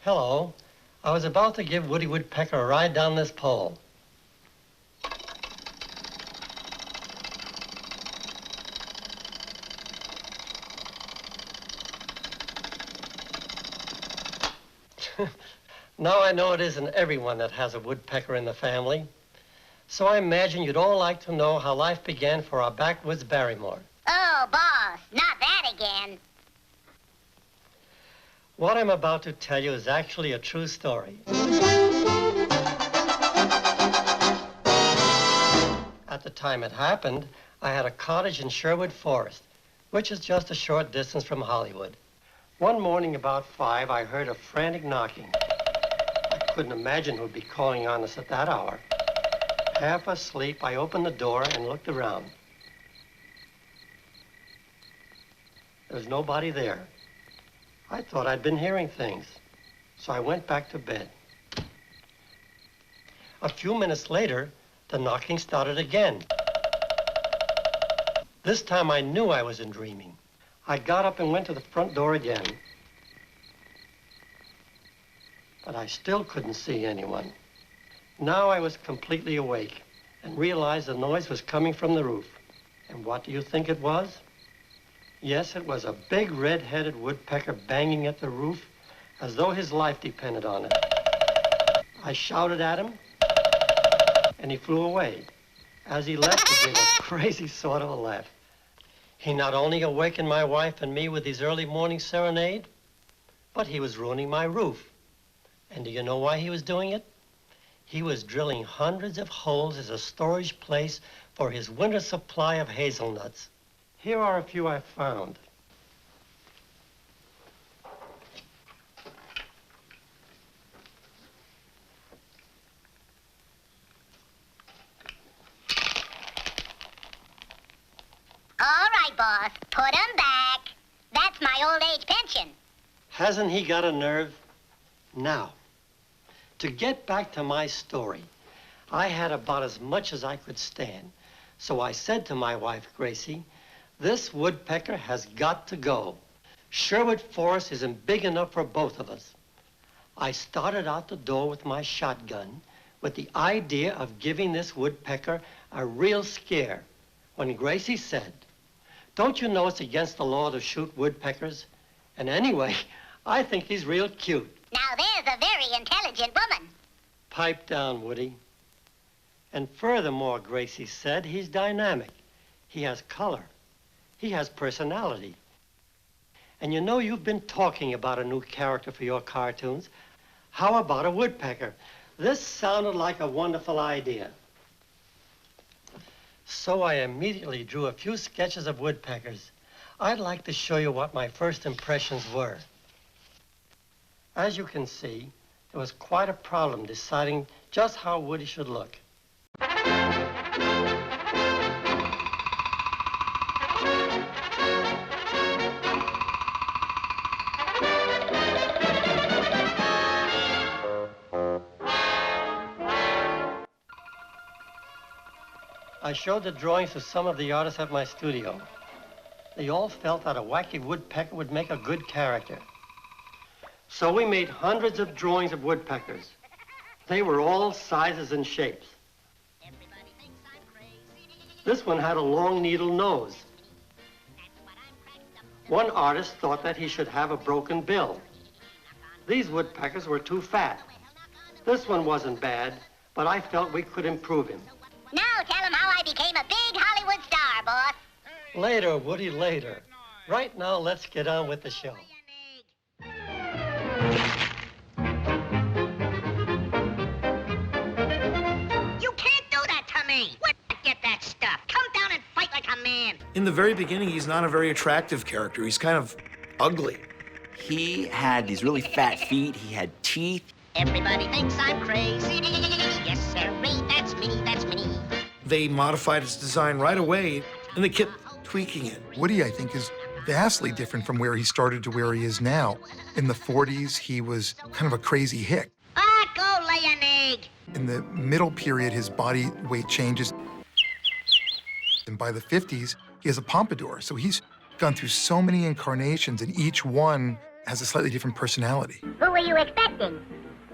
Hello. I was about to give Woody Woodpecker a ride down this pole. Now I know it isn't everyone that has a woodpecker in the family. So I imagine you'd all like to know how life began for our backwoods Barrymore. Oh, boss, not that again. What I'm about to tell you is actually a true story. At the time it happened, I had a cottage in Sherwood Forest, which is just a short distance from Hollywood. One morning about 5, I heard a frantic knocking. I couldn't imagine who'd be calling on us at that hour. Half asleep, I opened the door and looked around. There was nobody there. I thought I'd been hearing things, so I went back to bed. A few minutes later, the knocking started again. This time I knew I wasn't dreaming. I got up and went to the front door again. But I still couldn't see anyone. Now I was completely awake and realized the noise was coming from the roof. And what do you think it was? Yes, it was a big red-headed woodpecker banging at the roof as though his life depended on it. I shouted at him, and he flew away. As he left, he gave a crazy sort of a laugh. He not only awakened my wife and me with his early morning serenade, but he was ruining my roof. And do you know why he was doing it? He was drilling hundreds of holes as a storage place for his winter supply of hazelnuts. Here are a few I found. All right, boss, put 'em back. That's my old age pension. Hasn't he got a nerve? Now, to get back to my story, I had about as much as I could stand. So I said to my wife, Gracie, this woodpecker has got to go. Sherwood Forest isn't big enough for both of us. I started out the door with my shotgun with the idea of giving this woodpecker a real scare when Gracie said, don't you know it's against the law to shoot woodpeckers? And anyway, I think he's real cute. Now there's a very intelligent woman. Pipe down, Woody. And furthermore, Gracie said, he's dynamic. He has color. He has personality. And you know you've been talking about a new character for your cartoons. How about a woodpecker? This sounded like a wonderful idea. So I immediately drew a few sketches of woodpeckers. I'd like to show you what my first impressions were. As you can see, there was quite a problem deciding just how Woody should look. I showed the drawings to some of the artists at my studio. They all felt that a wacky woodpecker would make a good character. So we made hundreds of drawings of woodpeckers. They were all sizes and shapes. This one had a long needle nose. One artist thought that he should have a broken bill. These woodpeckers were too fat. This one wasn't bad, but I felt we could improve him. Now tell him how I became a big Hollywood star, boss. Later, Woody, later. Right now, let's get on with the show. You can't do that to me. Where did you get that stuff? Come down and fight like a man. In the very beginning, he's not a very attractive character. He's kind of ugly. He had these really fat feet. He had teeth. Everybody thinks I'm crazy. Yes, sirree, that's me, that's me. They modified his design right away, and they kept tweaking it. Woody, I think, is vastly different from where he started to where he is now. In the 40s, he was kind of a crazy hick. Ah, go lay an egg. In the middle period, his body weight changes. And by the 50s, he has a pompadour. So he's gone through so many incarnations, and each one has a slightly different personality. Who were you expecting?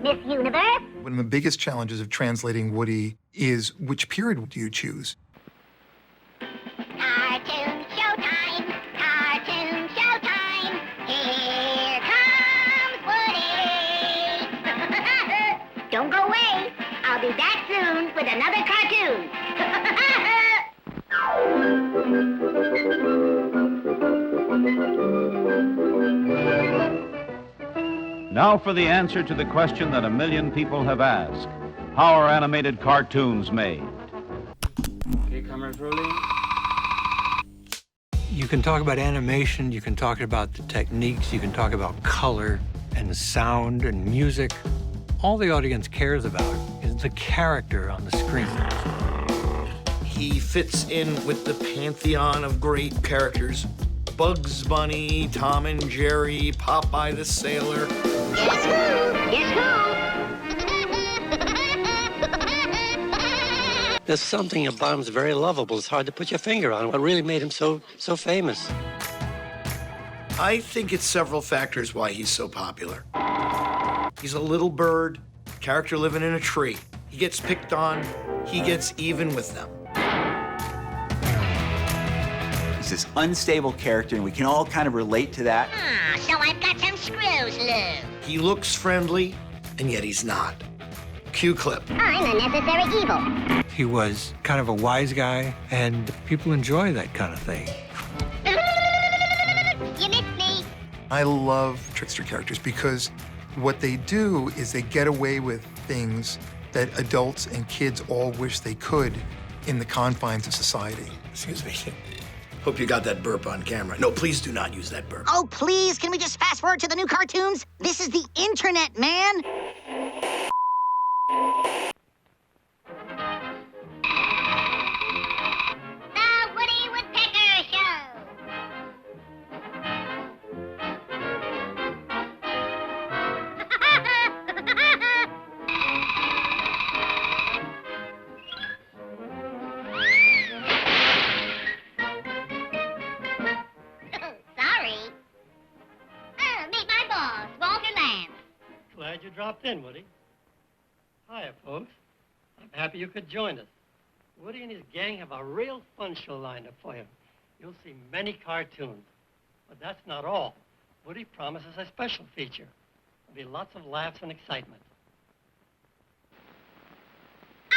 Miss Universe? One of the biggest challenges of translating Woody is which period do you choose? Cartoon showtime! Cartoon showtime! Here comes Woody! Don't go away. I'll be back soon with another cartoon. Now for the answer to the question that 1 million people have asked. How are animated cartoons made? Okay, cameras rolling. You can talk about animation, you can talk about the techniques, you can talk about color and sound and music. All the audience cares about is the character on the screen. He fits in with the pantheon of great characters. Bugs Bunny, Tom and Jerry, Popeye the Sailor. Guess who? Guess who? There's something about him that's very lovable. It's hard to put your finger on. What really made him so famous? I think it's several factors why he's so popular. He's a little bird, character living in a tree. He gets picked on, he gets even with them. He's this unstable character, and we can all kind of relate to that. Ah, so I've got some screws loose. He looks friendly, and yet he's not. Cue clip. I'm a necessary evil. He was kind of a wise guy, and people enjoy that kind of thing. You missed me. I love trickster characters because what they do is they get away with things that adults and kids all wish they could in the confines of society. Excuse me. Hope you got that burp on camera. No, please do not use that burp. Oh, please, can we just fast forward to the new cartoons? This is the internet, man. The Woody Woodpecker Show. Sorry. Meet my boss, Walter Lantz. Glad you dropped in, Woody. Hiya, folks. I'm happy you could join us. Woody and his gang have a real fun show lined up for you. You'll see many cartoons. But that's not all. Woody promises a special feature. There'll be lots of laughs and excitement.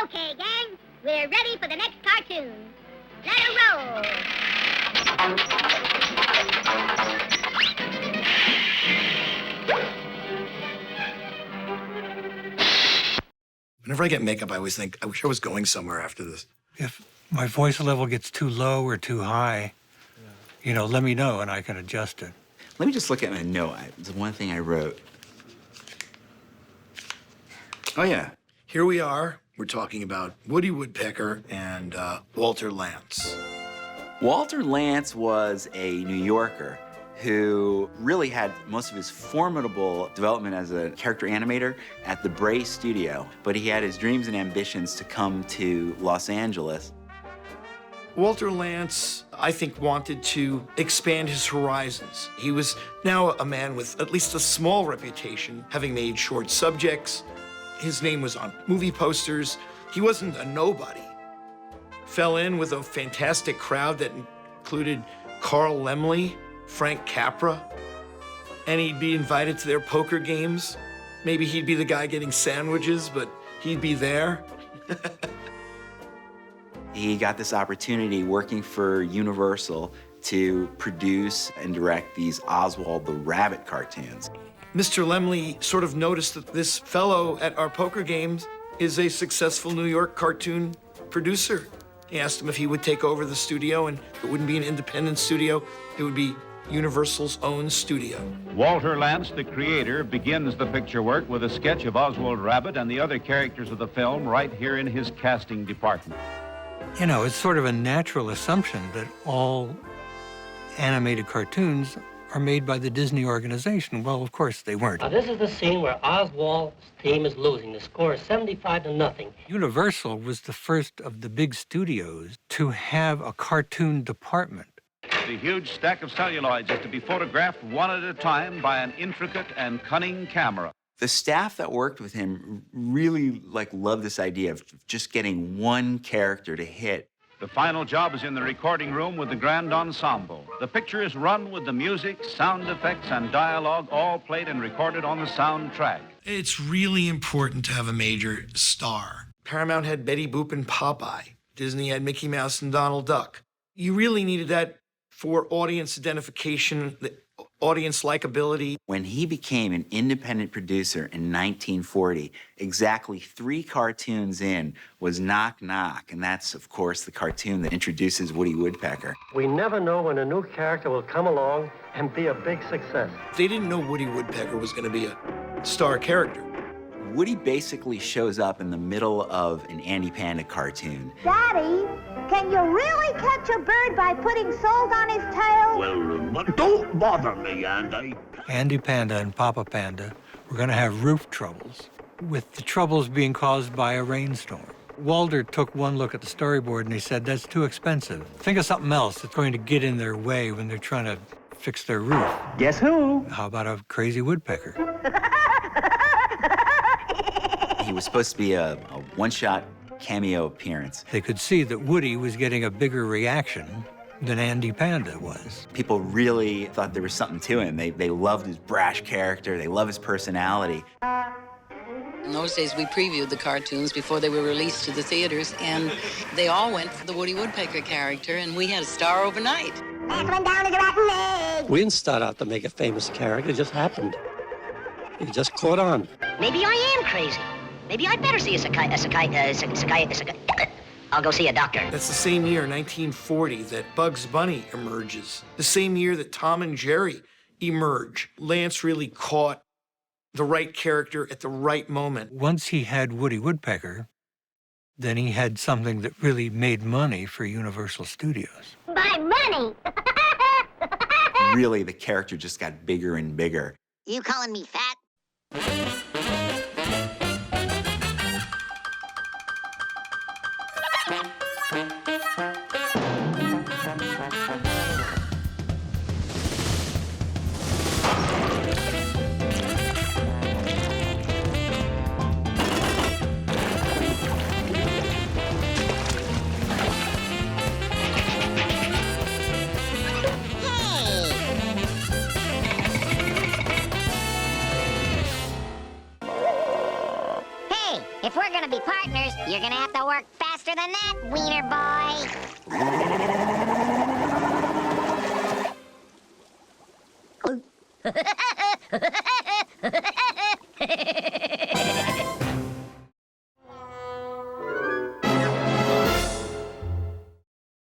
Okay, gang, we're ready for the next cartoon. Let her roll. Whenever I get makeup, I always think, I wish I was going somewhere after this. If my voice level gets too low or too high, let me know and I can adjust it. Let me just look at my note. It's one thing I wrote. Oh, yeah. Here we are. We're talking about Woody Woodpecker and Walter Lantz. Walter Lantz was a New Yorker who really had most of his formidable development as a character animator at the Bray studio, but he had his dreams and ambitions to come to Los Angeles. Walter Lantz, I think, wanted to expand his horizons. He was now a man with at least a small reputation, having made short subjects. His name was on movie posters. He wasn't a nobody. Fell in with a fantastic crowd that included Carl Laemmle, Frank Capra, and he'd be invited to their poker games. Maybe he'd be the guy getting sandwiches, but he'd be there. He got this opportunity working for Universal to produce and direct these Oswald the Rabbit cartoons. Mr. Laemmle sort of noticed that this fellow at our poker games is a successful New York cartoon producer. He asked him if he would take over the studio, and it wouldn't be an independent studio, it would be Universal's own studio. Walter Lantz, the creator, begins the picture work with a sketch of Oswald Rabbit and the other characters of the film right here in his casting department. It's sort of a natural assumption that all animated cartoons are made by the Disney organization. Well, of course they weren't. Now, this is the scene where Oswald's team is losing. The score is 75-0. Universal was the first of the big studios to have a cartoon department. a huge stack of celluloids is to be photographed one at a time by an intricate and cunning camera. The staff that worked with him really loved this idea of just getting one character to hit. The final job is in the recording room with the grand ensemble. The picture is run with the music, sound effects, and dialogue all played and recorded on the soundtrack. It's really important to have a major star. Paramount had Betty Boop and Popeye. Disney had Mickey Mouse and Donald Duck. You really needed that for audience identification, the audience likability. When he became an independent producer in 1940, exactly 3 cartoons in was Knock Knock, and that's, of course, the cartoon that introduces Woody Woodpecker. We never know when a new character will come along and be a big success. They didn't know Woody Woodpecker was going to be a star character. Woody basically shows up in the middle of an Andy Panda cartoon. Daddy, can you really catch a bird by putting salt on his tail? Well, but don't bother me, Andy. Andy Panda and Papa Panda were going to have roof troubles, with the troubles being caused by a rainstorm. Walter took one look at the storyboard and he said, that's too expensive. Think of something else that's going to get in their way when they're trying to fix their roof. Guess who? How about a crazy woodpecker? He was supposed to be a one-shot cameo appearance. They could see that Woody was getting a bigger reaction than Andy Panda was. People really thought there was something to him. They loved his brash character. They loved his personality. In those days, we previewed the cartoons before they were released to the theaters, and they all went for the Woody Woodpecker character, and we had a star overnight. That went down as a rotten egg. We didn't start out to make a famous character. It just happened. It just caught on. Maybe I am crazy. Maybe I'd better see a I'll go see a doctor. That's the same year, 1940, that Bugs Bunny emerges. The same year that Tom and Jerry emerge. Lantz really caught the right character at the right moment. Once he had Woody Woodpecker, then he had something that really made money for Universal Studios. My money! Really, the character just got bigger and bigger. You calling me fat? If we're gonna be partners, you're gonna have to work faster than that, wiener boy.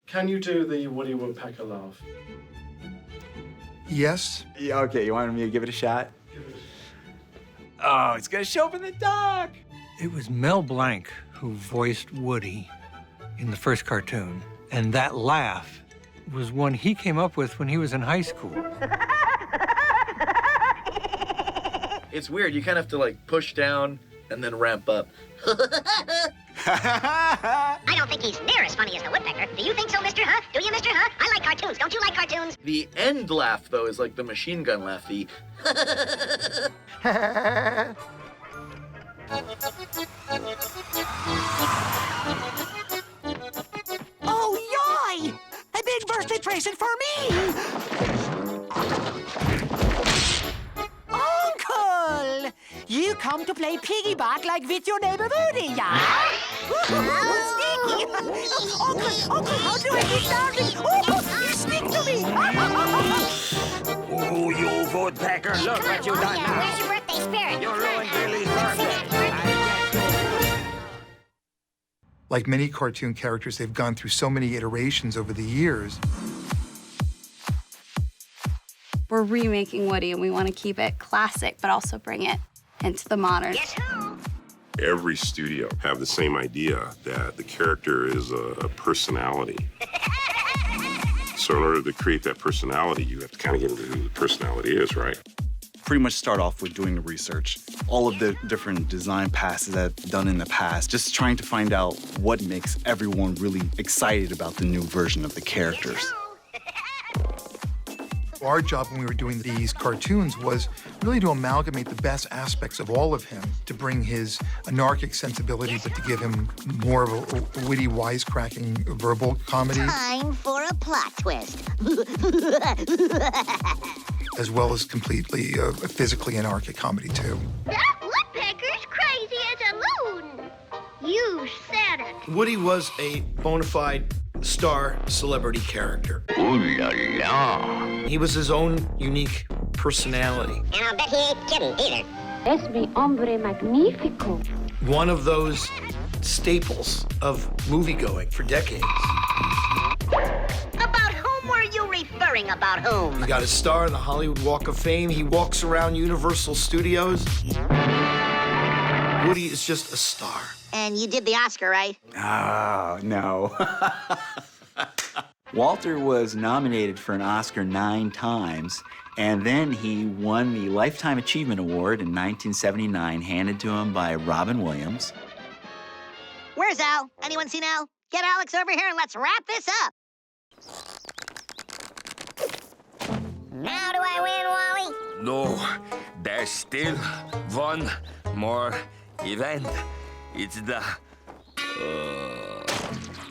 Can you do the Woody Woodpecker laugh? Yes. Yeah, okay, you wanted me to give it a shot? Oh, it's gonna show up in the doc! It was Mel Blanc who voiced Woody in the first cartoon, and that laugh was one he came up with when he was in high school. It's weird. You kind of have to, like, push down and then ramp up. I don't think he's near as funny as the Woodpecker. Do you think so, Mr. Huh? Do you, Mr. Huh? I like cartoons. Don't you like cartoons? The end laugh, though, is like the machine gun laugh. The Oh, yoy! A big birthday present for me! Uncle! You come to play piggyback like with your neighbor Woody, yeah? Sneaky! Uncle, how do I get down? Oh, you sneak to me! Oh, you Woodpecker, look what you done now. Where's your birthday spirit? You ruined Billy's birthday. Like many cartoon characters, they've gone through so many iterations over the years. We're remaking Woody, and we want to keep it classic, but also bring it into the modern. Guess who? Every studio have the same idea that the character is a personality. So in order to create that personality, you have to kind of get into who the personality is, right? Pretty much start off with doing the research. All of the different design passes that I've done in the past, just trying to find out what makes everyone really excited about the new version of the characters. Our job when we were doing these cartoons was really to amalgamate the best aspects of all of him, to bring his anarchic sensibility, but to give him more of a witty, wisecracking verbal comedy. Time for a plot twist. As well as completely physically anarchic comedy, too. That woodpecker's crazy as a loon. You said it. Woody was a bona fide star celebrity character. Ooh la la. He was his own unique personality. And I'll bet he ain't kidding either. Es mi hombre magnifico. One of those staples of moviegoing for decades. About whom were you referring? About whom? He got his star in the Hollywood Walk of Fame. He walks around Universal Studios. Woody is just a star. And you did the Oscar, right? Oh, no. Walter was nominated for an Oscar 9 times, and then he won the Lifetime Achievement Award in 1979, handed to him by Robin Williams. Where's Al? Anyone seen Al? Get Alex over here and let's wrap this up. Now do I win, Wally? No, there's still one more event. It's the...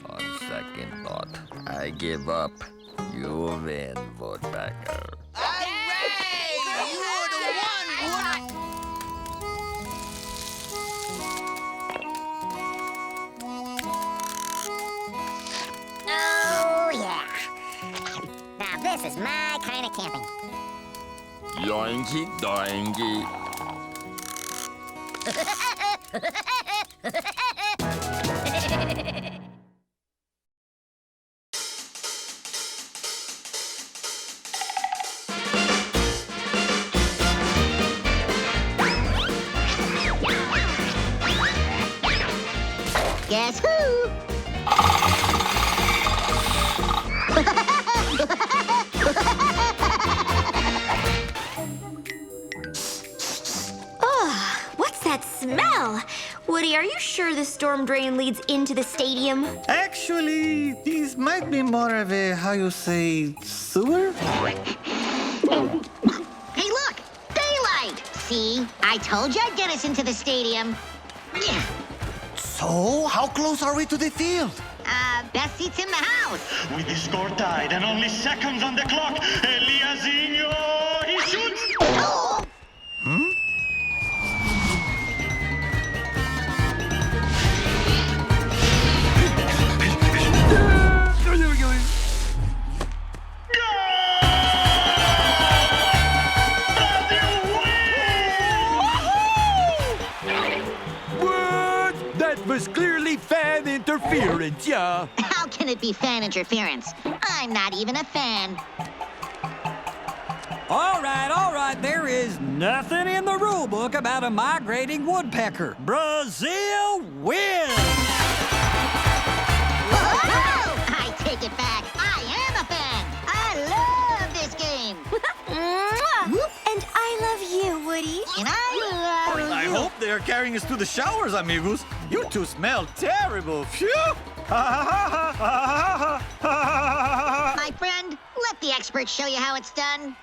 on second thought, I give up. You win, Woodpecker. Oh, yeah. Now this is my kind of camping. Yoinky doinky. Guess who? What's that smell? Woody, are you sure the storm drain leads into the stadium? Actually, these might be more of a, how you say, sewer? Hey, look! Daylight! See? I told you I'd get us into the stadium. So, how close are we to the field? Best seats in the house. With the score tied and only seconds on the clock, Eliasinho, he shoots! Oh! That was clearly fan interference, yeah. How can it be fan interference? I'm not even a fan. All right, there is nothing in the rule book about a migrating woodpecker. Brazil wins! Whoa! I take it back. I am a fan. I love this game. And I love you, Woody. And I love you. I hope they are carrying us to the showers, amigos. You two smell terrible. Phew! My friend, let the experts show you how it's done.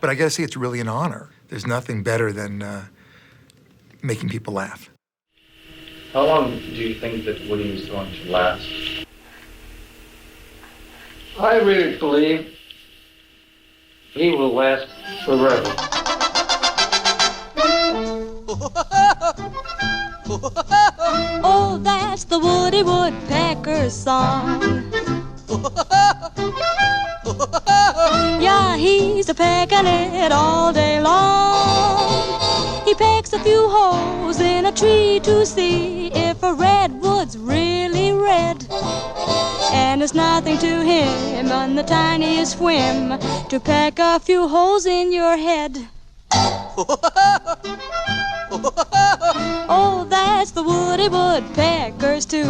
But I gotta say, it's really an honor. There's nothing better than making people laugh. How long do you think that Woody is going to last? I really believe he will last forever. Oh, that's the Woody Woodpecker song. Yeah, he's a-pecking it all day long. He pecks a few holes in a tree to see if a redwood's really red. And it's nothing to him on the tiniest whim to peck a few holes in your head. Oh, that's the Woody Woodpecker's too.